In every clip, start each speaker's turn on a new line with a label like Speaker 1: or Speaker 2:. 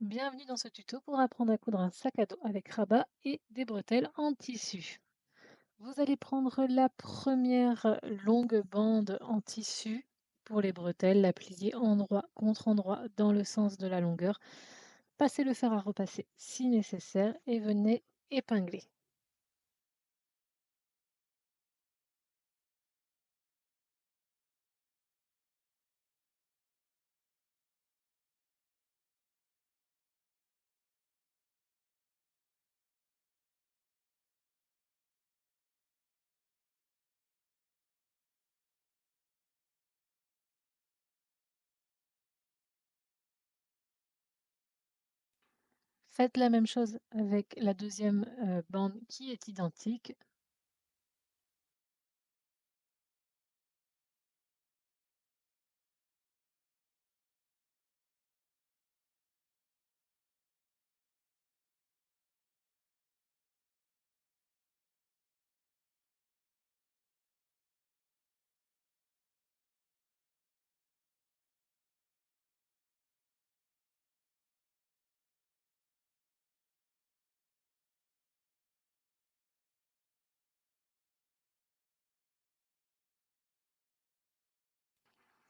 Speaker 1: Bienvenue dans ce tuto pour apprendre à coudre un sac à dos avec rabat et des bretelles en tissu. Vous allez prendre la première longue bande en tissu pour les bretelles, la plier endroit contre endroit dans le sens de la longueur. Passez le fer à repasser si nécessaire et venez épingler. Faites la même chose avec la deuxième bande qui est identique.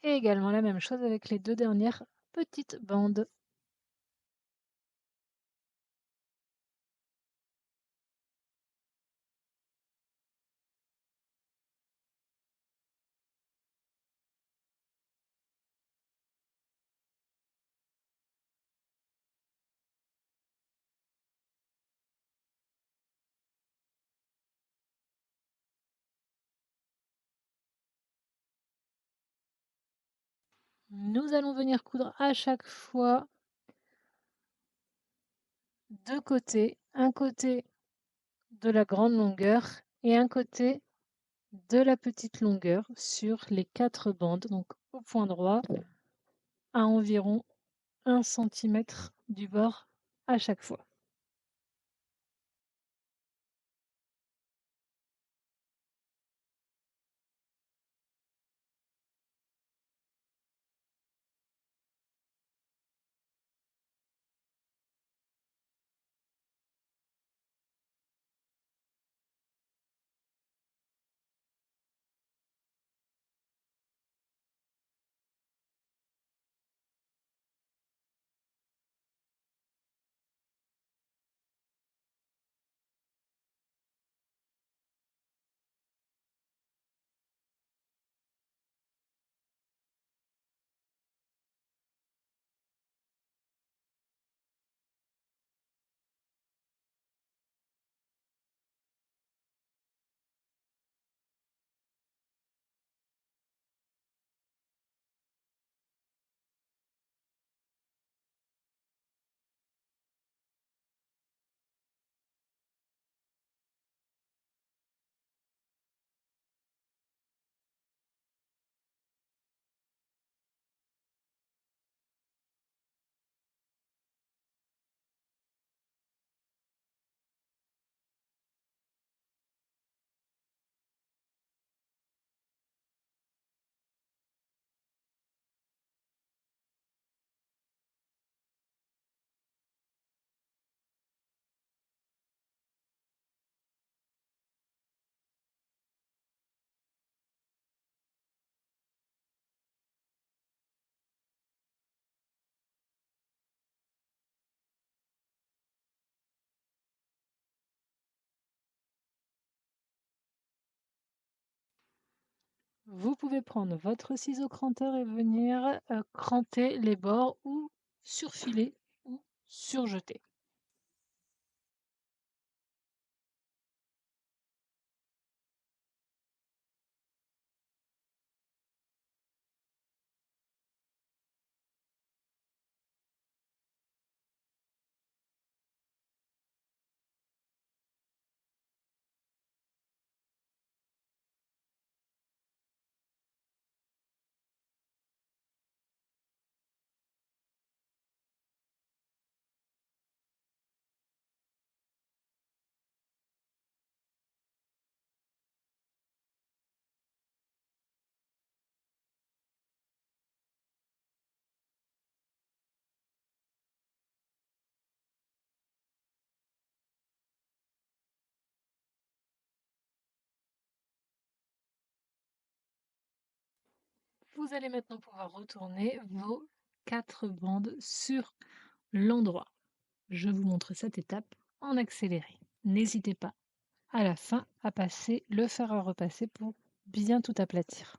Speaker 1: Et également la même chose avec les deux dernières petites bandes. Nous allons venir coudre à chaque fois 2 côtés, un côté de la grande longueur et un côté de la petite longueur sur les 4 bandes, donc au point droit, à environ 1 centimètre du bord à chaque fois. Vous pouvez prendre votre ciseau cranteur et venir cranter les bords ou surfiler ou surjeter. Vous allez maintenant pouvoir retourner vos 4 bandes sur l'endroit. Je vous montre cette étape en accéléré. N'hésitez pas à la fin à passer le fer à repasser pour bien tout aplatir.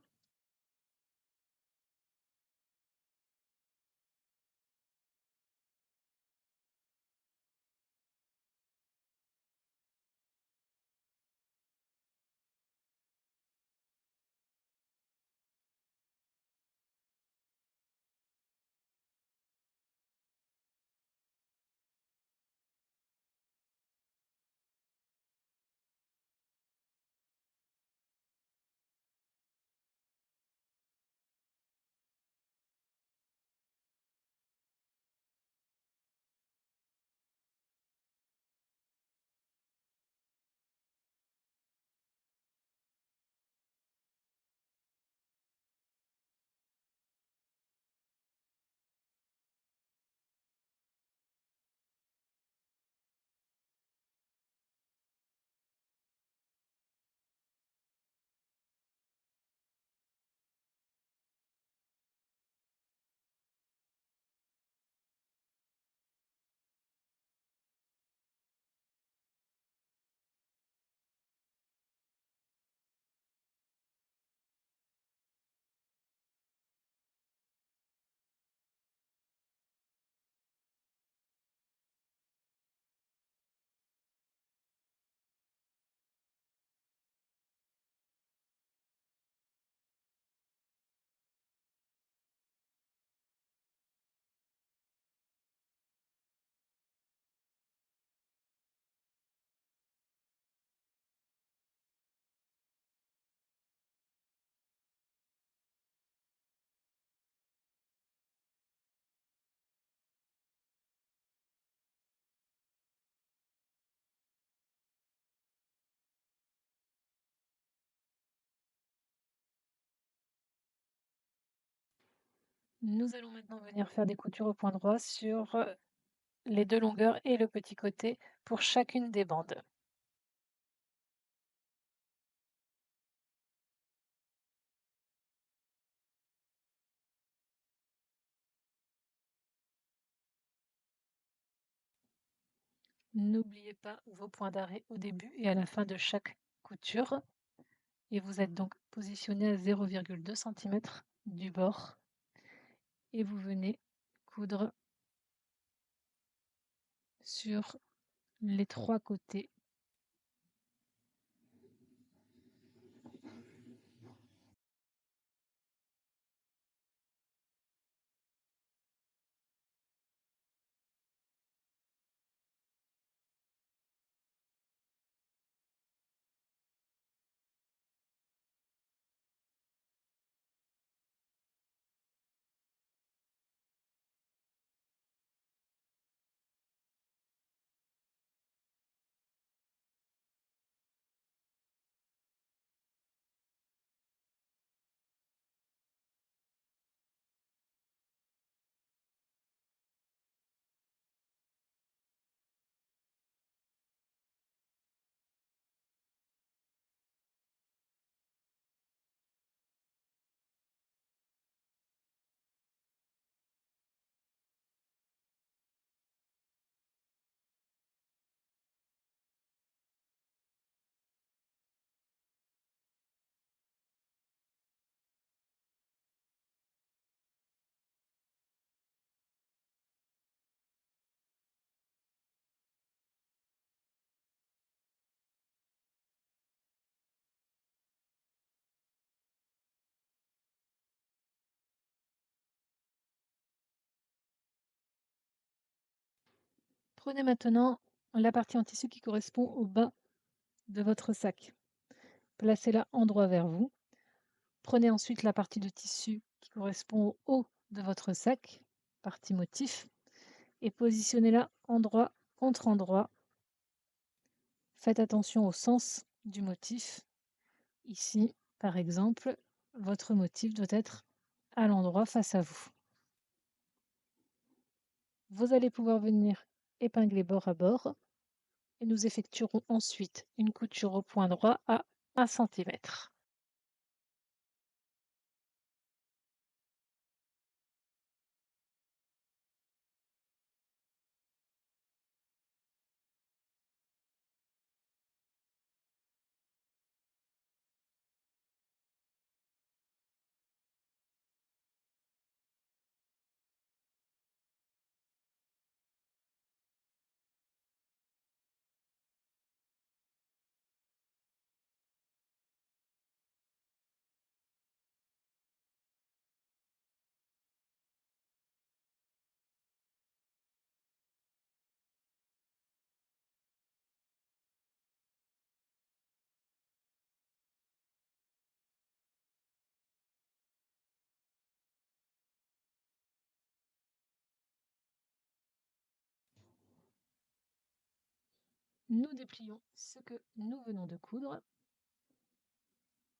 Speaker 1: Nous allons maintenant venir faire des coutures au point droit sur les 2 longueurs et le petit côté pour chacune des bandes. N'oubliez pas vos points d'arrêt au début et à la fin de chaque couture et vous êtes donc positionné à 0,2 cm du bord et vous venez coudre sur les 3 côtés. Prenez maintenant la partie en tissu qui correspond au bas de votre sac. Placez-la en droit vers vous. Prenez ensuite la partie de tissu qui correspond au haut de votre sac, partie motif, et positionnez-la endroit contre endroit. Faites attention au sens du motif. Ici, par exemple, votre motif doit être à l'endroit face à vous. Vous allez pouvoir venir épingler bord à bord et nous effectuerons ensuite une couture au point droit à 1 cm. nous déplions ce que nous venons de coudre.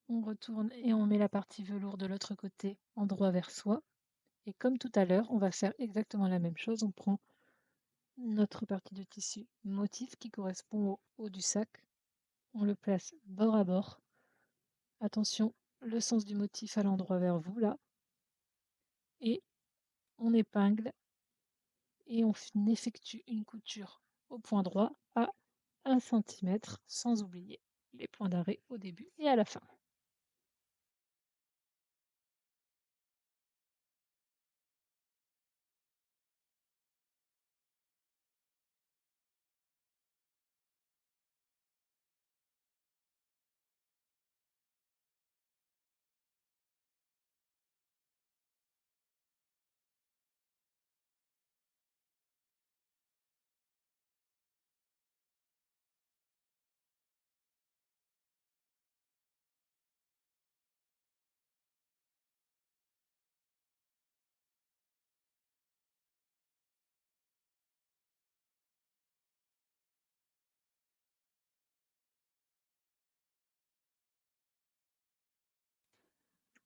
Speaker 1: On retourne et on met la partie velours de l'autre côté en droit vers soi. Et comme tout à l'heure, on va faire exactement la même chose. On prend notre partie de tissu motif qui correspond au haut du sac. On le place bord à bord. Attention, le sens du motif à l'endroit vers vous là. Et on épingle et on effectue une couture au point droit à 1 centimètre sans oublier les points d'arrêt au début et à la fin.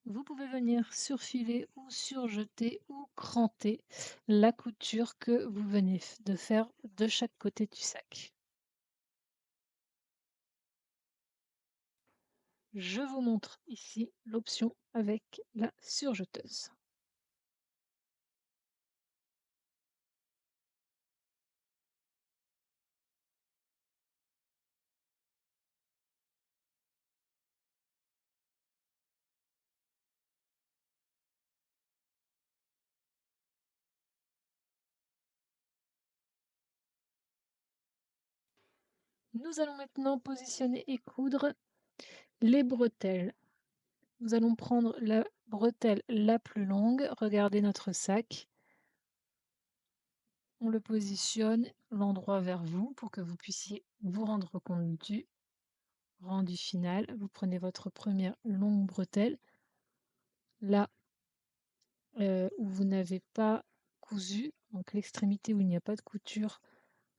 Speaker 1: Vous pouvez venir surfiler ou surjeter ou cranter la couture que vous venez de faire de chaque côté du sac. Je vous montre ici l'option avec la surjeteuse. Nous allons maintenant positionner et coudre les bretelles. Nous allons prendre la bretelle la plus longue, regardez notre sac. On le positionne l'endroit vers vous pour que vous puissiez vous rendre compte du rendu final. Vous prenez votre première longue bretelle, là où vous n'avez pas cousu, donc l'extrémité où il n'y a pas de couture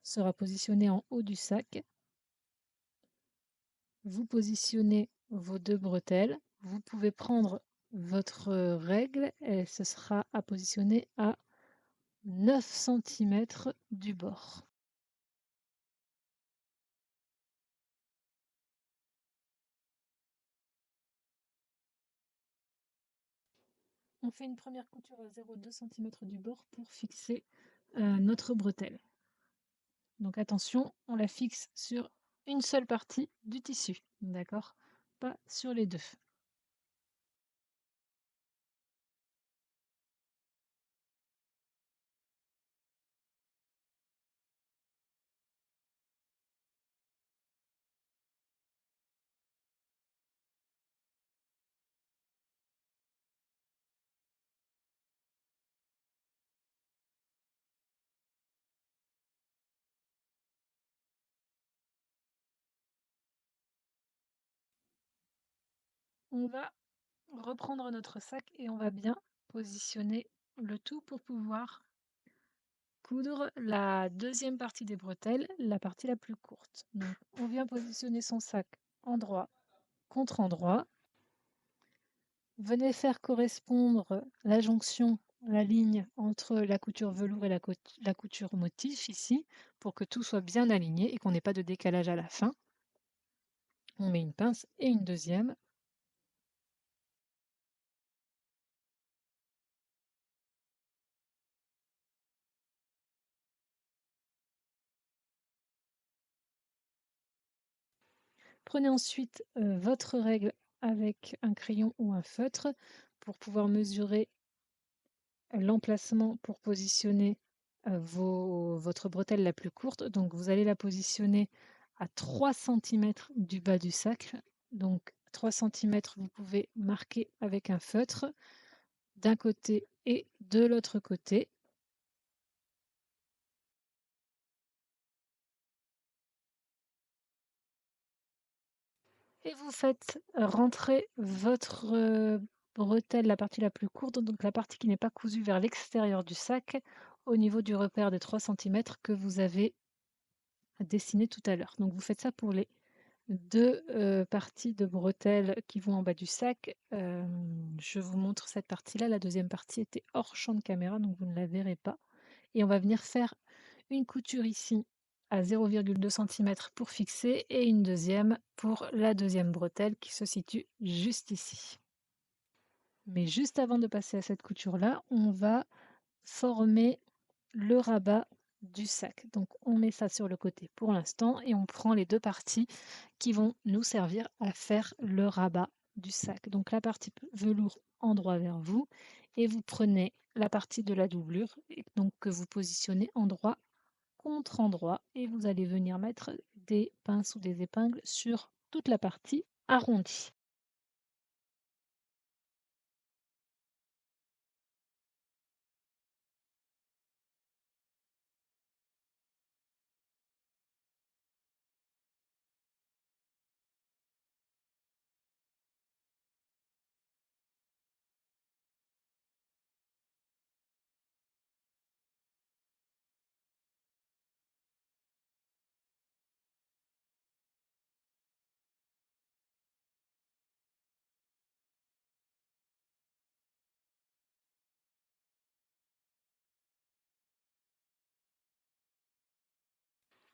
Speaker 1: sera positionnée en haut du sac. Vous positionnez vos deux bretelles. Vous pouvez prendre votre règle et ce sera à positionner à 9 centimètres du bord. On fait une première couture à 0,2 cm du bord pour fixer notre bretelle. Donc attention, on la fixe sur une seule partie du tissu, d'accord? Pas sur les deux. On va reprendre notre sac et on va bien positionner le tout pour pouvoir coudre la deuxième partie des bretelles, la partie la plus courte. Donc, on vient positionner son sac endroit contre endroit. Venez faire correspondre la jonction, la ligne entre la couture velours et la couture motif ici, pour que tout soit bien aligné et qu'on n'ait pas de décalage à la fin. On met une pince et une deuxième. Prenez ensuite votre règle avec un crayon ou un feutre pour pouvoir mesurer l'emplacement pour positionner votre bretelle la plus courte. Donc vous allez la positionner à 3 centimètres du bas du sac. Donc 3 centimètres, vous pouvez marquer avec un feutre d'un côté et de l'autre côté. Et vous faites rentrer votre bretelle, la partie la plus courte, donc la partie qui n'est pas cousue vers l'extérieur du sac, au niveau du repère des 3 centimètres que vous avez dessiné tout à l'heure. Donc vous faites ça pour les 2 parties de bretelles qui vont en bas du sac. Je vous montre cette partie-là. La deuxième partie était hors champ de caméra, donc vous ne la verrez pas et on va venir faire une couture ici à 0,2 centimètres pour fixer et une deuxième pour la deuxième bretelle qui se situe juste ici. Mais juste avant de passer à cette couture-là, on va former le rabat du sac. Donc on met ça sur le côté pour l'instant et on prend les 2 parties qui vont nous servir à faire le rabat du sac. Donc la partie velours endroit vers vous et vous prenez la partie de la doublure et donc que vous positionnez endroit contre endroit et vous allez venir mettre des pinces ou des épingles sur toute la partie arrondie.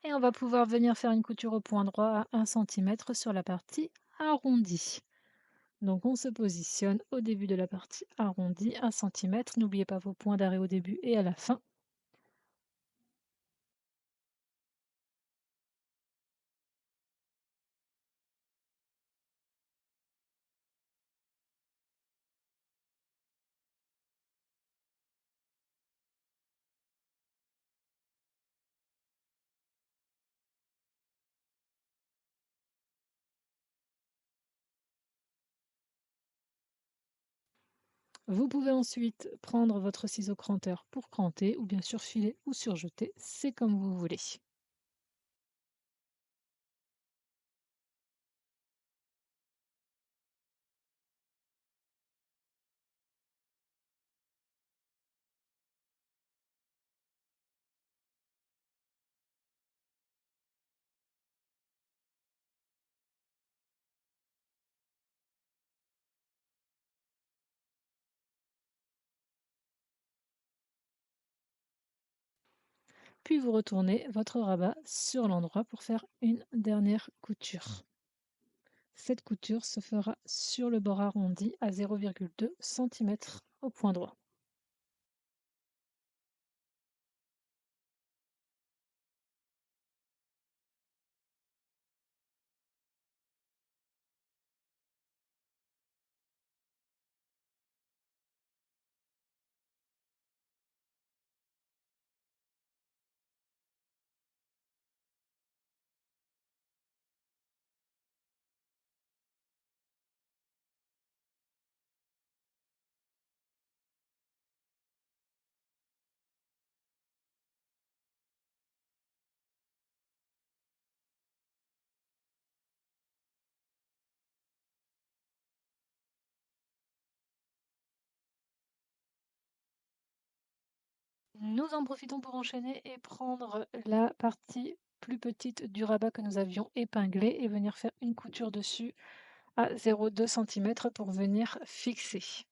Speaker 1: Et on va pouvoir venir faire une couture au point droit à 1 centimètre sur la partie arrondie. Donc on se positionne au début de la partie arrondie, 1 centimètre. N'oubliez pas vos points d'arrêt au début et à la fin. Vous pouvez ensuite prendre votre ciseau cranteur pour cranter ou bien surfiler ou surjeter, c'est comme vous voulez. Puis vous retournez votre rabat sur l'endroit pour faire une dernière couture. Cette couture se fera sur le bord arrondi à 0,2 centimètre au point droit. Nous en profitons pour enchaîner et prendre la partie plus petite du rabat que nous avions épinglé et venir faire une couture dessus à 0,2 centimètre pour venir fixer.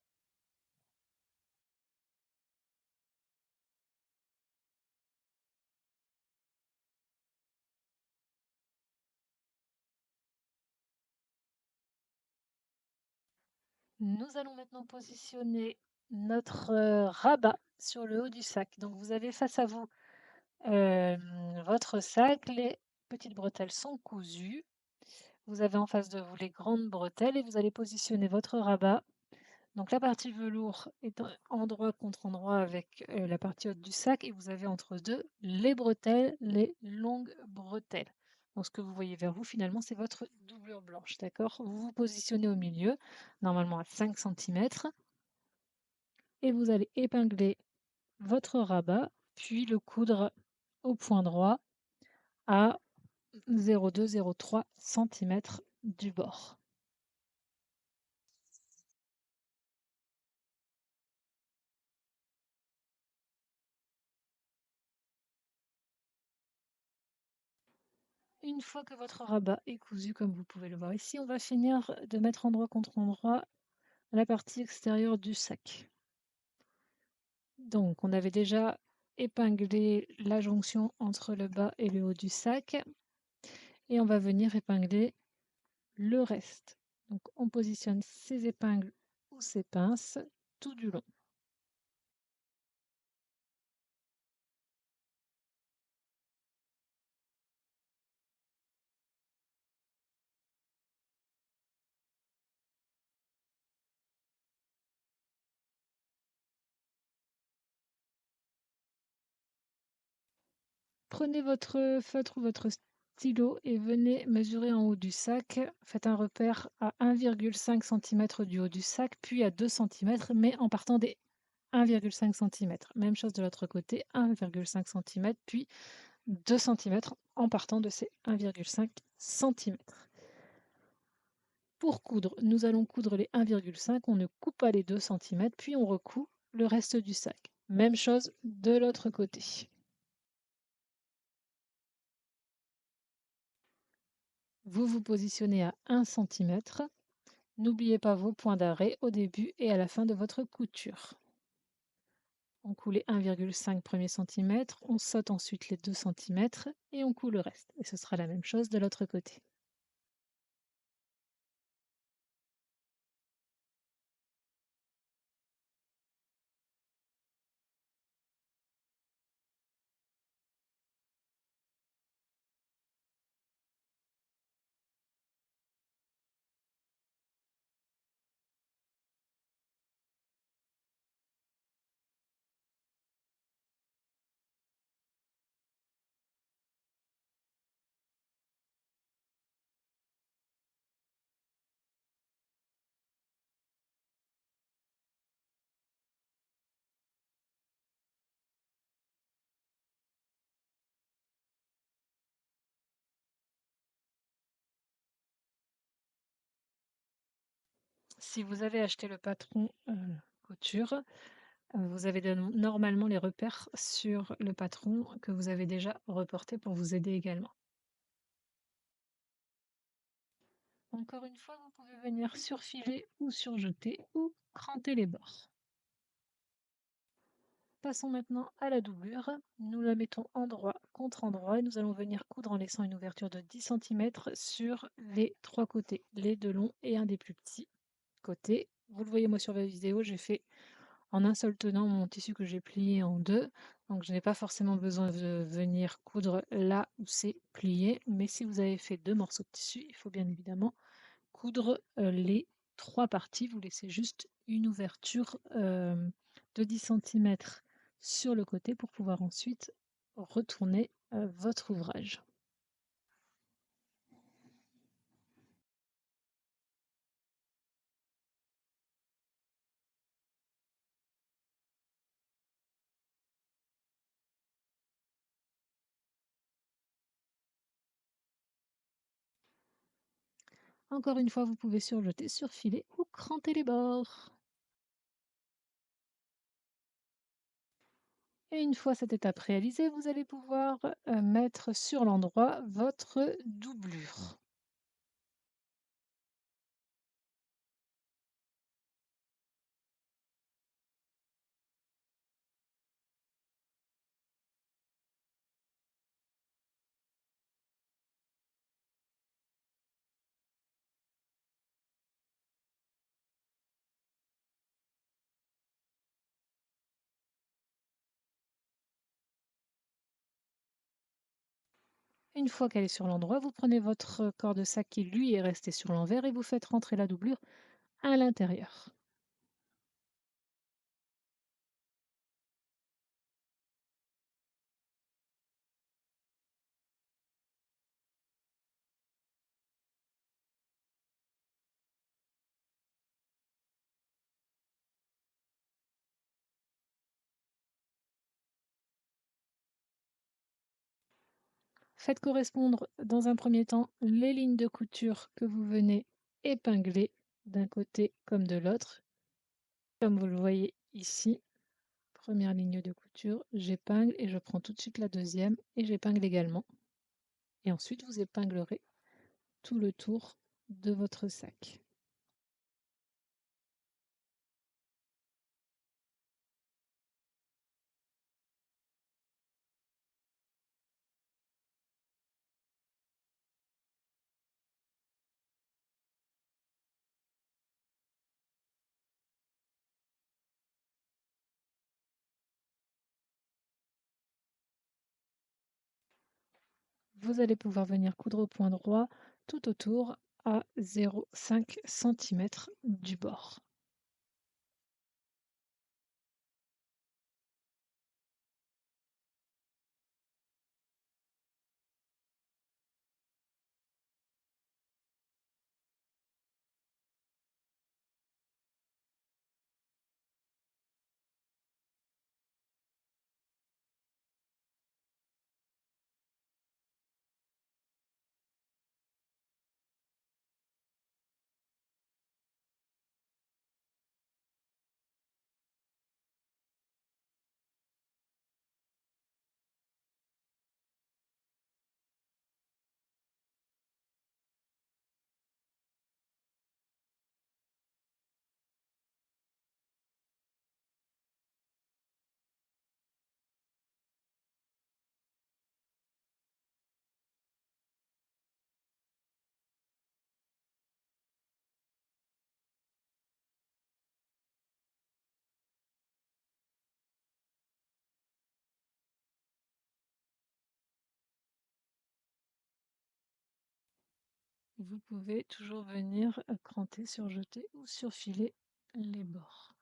Speaker 1: Nous allons maintenant positionner notre rabat sur le haut du sac. Donc vous avez face à vous votre sac, les petites bretelles sont cousues. Vous avez en face de vous les grandes bretelles et vous allez positionner votre rabat. Donc la partie velours est endroit contre endroit avec la partie haute du sac et vous avez entre deux les bretelles, les longues bretelles. Donc ce que vous voyez vers vous finalement c'est votre doublure blanche, d'accord? Vous vous positionnez au milieu, normalement à 5 centimètres, et vous allez épingler votre rabat, puis le coudre au point droit à 0,2-0,3 centimètres du bord. Une fois que votre rabat est cousu, comme vous pouvez le voir ici, on va finir de mettre endroit contre endroit la partie extérieure du sac. Donc, on avait déjà épinglé la jonction entre le bas et le haut du sac et on va venir épingler le reste. Donc, on positionne ces épingles ou ces pinces tout du long. Prenez votre feutre ou votre stylo et venez mesurer en haut du sac. Faites un repère à 1,5 cm du haut du sac, puis à 2 cm, mais en partant des 1,5 cm. Même chose de l'autre côté, 1,5 cm, puis 2 cm en partant de ces 1,5 cm. Pour coudre, nous allons coudre les 1,5, on ne coupe pas les 2 cm, puis on recoud le reste du sac. Même chose de l'autre côté. Vous vous positionnez à 1 cm. N'oubliez pas vos points d'arrêt au début et à la fin de votre couture. On coud les 1,5 premiers centimètres, on saute ensuite les 2 cm et on coud le reste. Et ce sera la même chose de l'autre côté. Si vous avez acheté le patron couture, vous avez normalement les repères sur le patron que vous avez déjà reporté pour vous aider également. Encore une fois, vous pouvez venir surfiler ou surjeter ou cranter les bords. Passons maintenant à la doublure. Nous la mettons endroit contre endroit et nous allons venir coudre en laissant une ouverture de 10 cm sur les 3 côtés, les 2 longs et un des plus petits côtés. Vous le voyez moi sur la vidéo, j'ai fait en un seul tenant mon tissu que j'ai plié en deux. Donc je n'ai pas forcément besoin de venir coudre là où c'est plié. Mais si vous avez fait deux morceaux de tissu, il faut bien évidemment coudre les 3 parties. Vous laissez juste une ouverture de 10 cm sur le côté pour pouvoir ensuite retourner votre ouvrage. Encore une fois, vous pouvez surjeter, surfiler ou cranter les bords. Et une fois cette étape réalisée, vous allez pouvoir mettre sur l'endroit votre doublure. Une fois qu'elle est sur l'endroit, vous prenez votre corps de sac qui lui est resté sur l'envers et vous faites rentrer la doublure à l'intérieur. Faites correspondre dans un premier temps les lignes de couture que vous venez épingler d'un côté comme de l'autre. Comme vous le voyez ici, première ligne de couture, j'épingle et je prends tout de suite la deuxième et j'épingle également. et ensuite vous épinglerez tout le tour de votre sac. Vous allez pouvoir venir coudre au point droit tout autour à 0,5 cm du bord. Vous pouvez toujours venir cranter, surjeter ou surfiler les bords.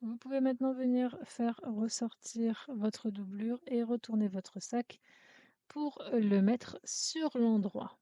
Speaker 1: Vous pouvez maintenant venir faire ressortir votre doublure et retourner votre sac pour le mettre sur l'endroit.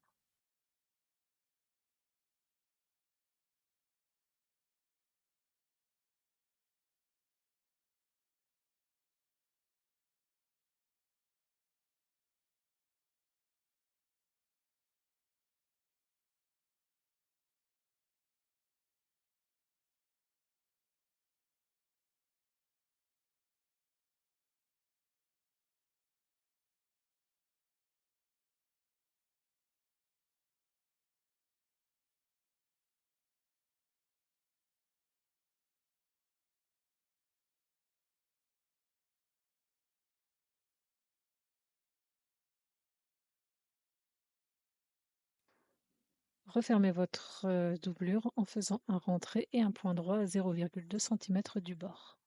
Speaker 1: Refermez votre doublure en faisant un rentré et un point droit à 0,2 cm du bord.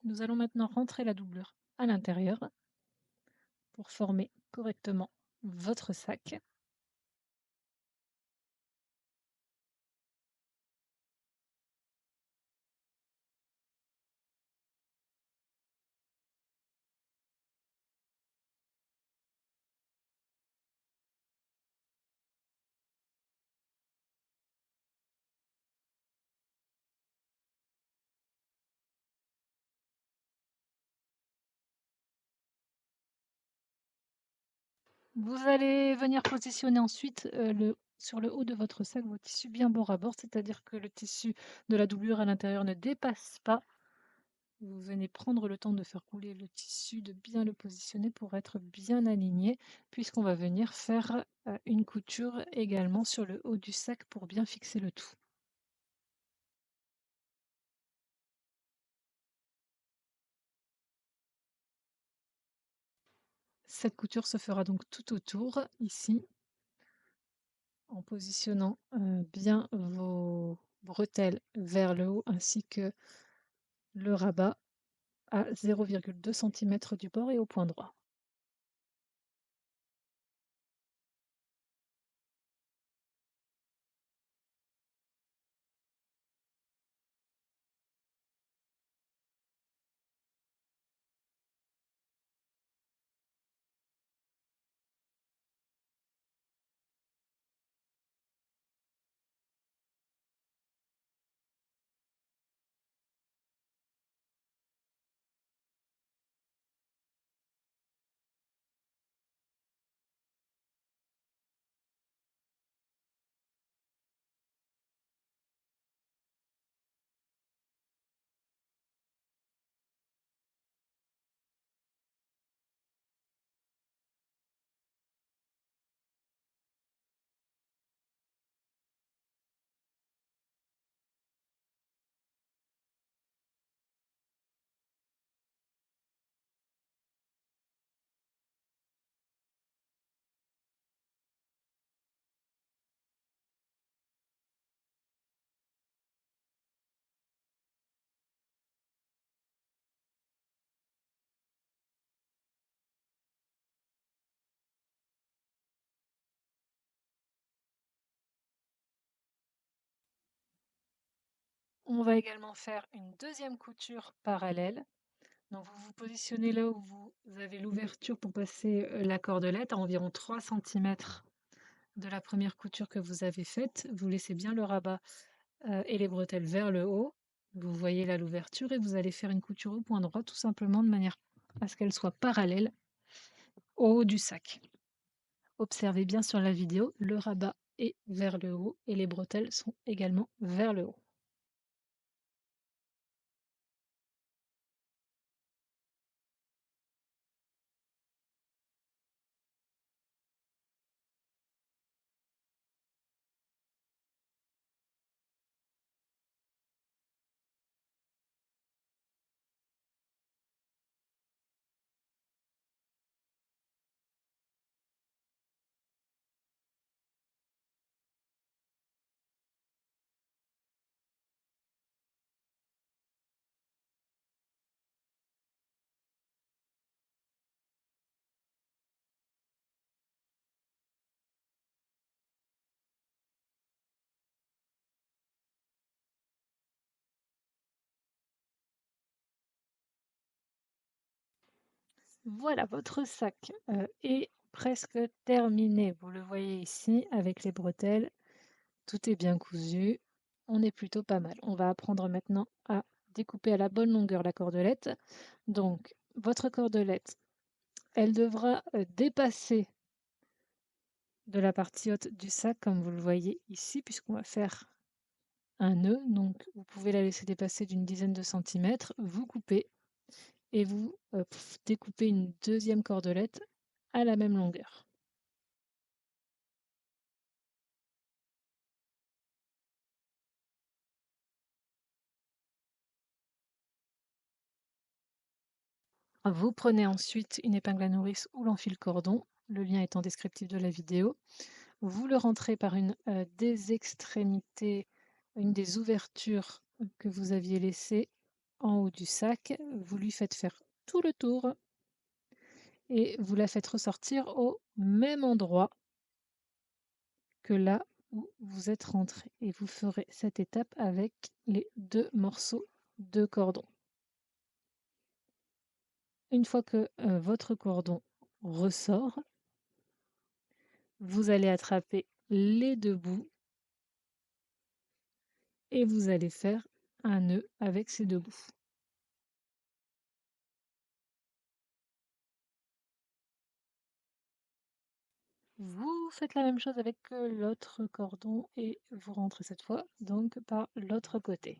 Speaker 1: Nous allons maintenant rentrer la doublure à l'intérieur pour former correctement votre sac. Vous allez venir positionner ensuite sur le haut de votre sac vos tissus bien bord à bord, c'est-à-dire que le tissu de la doublure à l'intérieur ne dépasse pas. Vous venez prendre le temps de faire rouler le tissu, de bien le positionner pour être bien aligné, puisqu'on va venir faire une couture également sur le haut du sac pour bien fixer le tout. Cette couture se fera donc tout autour, ici, en positionnant bien vos bretelles vers le haut ainsi que le rabat à 0,2 cm du bord et au point droit. On va également faire une deuxième couture parallèle. Donc vous vous positionnez là où vous avez l'ouverture pour passer la cordelette à environ 3 centimètres de la première couture que vous avez faite. Vous laissez bien le rabat et les bretelles vers le haut. Vous voyez là l'ouverture et vous allez faire une couture au point droit tout simplement de manière à ce qu'elle soit parallèle au haut du sac. Observez bien sur la vidéo, le rabat est vers le haut et les bretelles sont également vers le haut. Voilà, votre sac est presque terminé. Vous le voyez ici avec les bretelles. Tout est bien cousu. On est plutôt pas mal. On va apprendre maintenant à découper à la bonne longueur la cordelette. Donc, votre cordelette, elle devra dépasser de la partie haute du sac, comme vous le voyez ici, puisqu'on va faire un nœud. Donc, vous pouvez la laisser dépasser d'une dizaine de centimètres. Vous coupez et vous découpez une deuxième cordelette à la même longueur. Vous prenez ensuite une épingle à nourrice ou l'enfile cordon, le lien est en descriptif de la vidéo. Vous le rentrez par une des extrémités, une des ouvertures que vous aviez laissées en haut du sac. Vous lui faites faire tout le tour et vous la faites ressortir au même endroit que là où vous êtes rentré. Et vous ferez cette étape avec les deux morceaux de cordon. Une fois que votre cordon ressort, vous allez attraper les deux bouts et vous allez faire un nœud avec ces deux bouts. Vous faites la même chose avec l'autre cordon et vous rentrez cette fois donc par l'autre côté.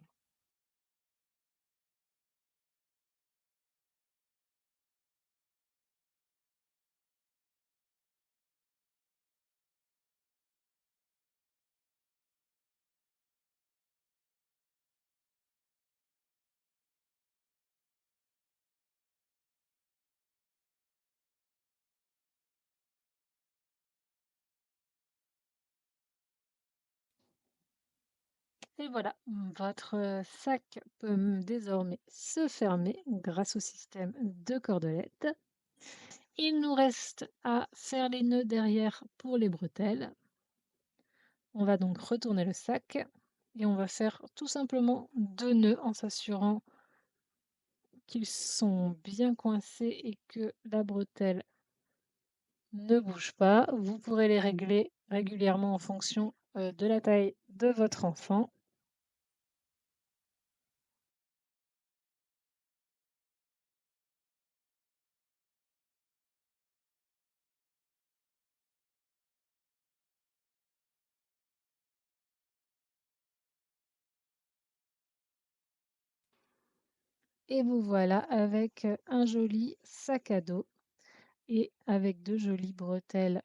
Speaker 1: Et voilà, votre sac peut désormais se fermer grâce au système de cordelette. Il nous reste à faire les nœuds derrière pour les bretelles. On va donc retourner le sac et on va faire tout simplement 2 nœuds en s'assurant qu'ils sont bien coincés et que la bretelle ne bouge pas. Vous pourrez les régler régulièrement en fonction de la taille de votre enfant. Et vous voilà avec un joli sac à dos et avec de jolies bretelles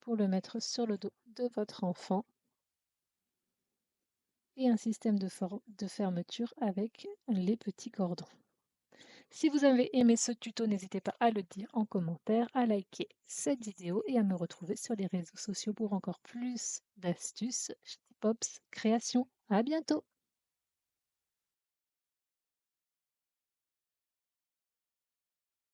Speaker 1: pour le mettre sur le dos de votre enfant et un système de fermeture avec les petits cordons. Si vous avez aimé ce tuto, n'hésitez pas à le dire en commentaire, à liker cette vidéo et à me retrouver sur les réseaux sociaux pour encore plus d'astuces. Pops Création. À bientôt!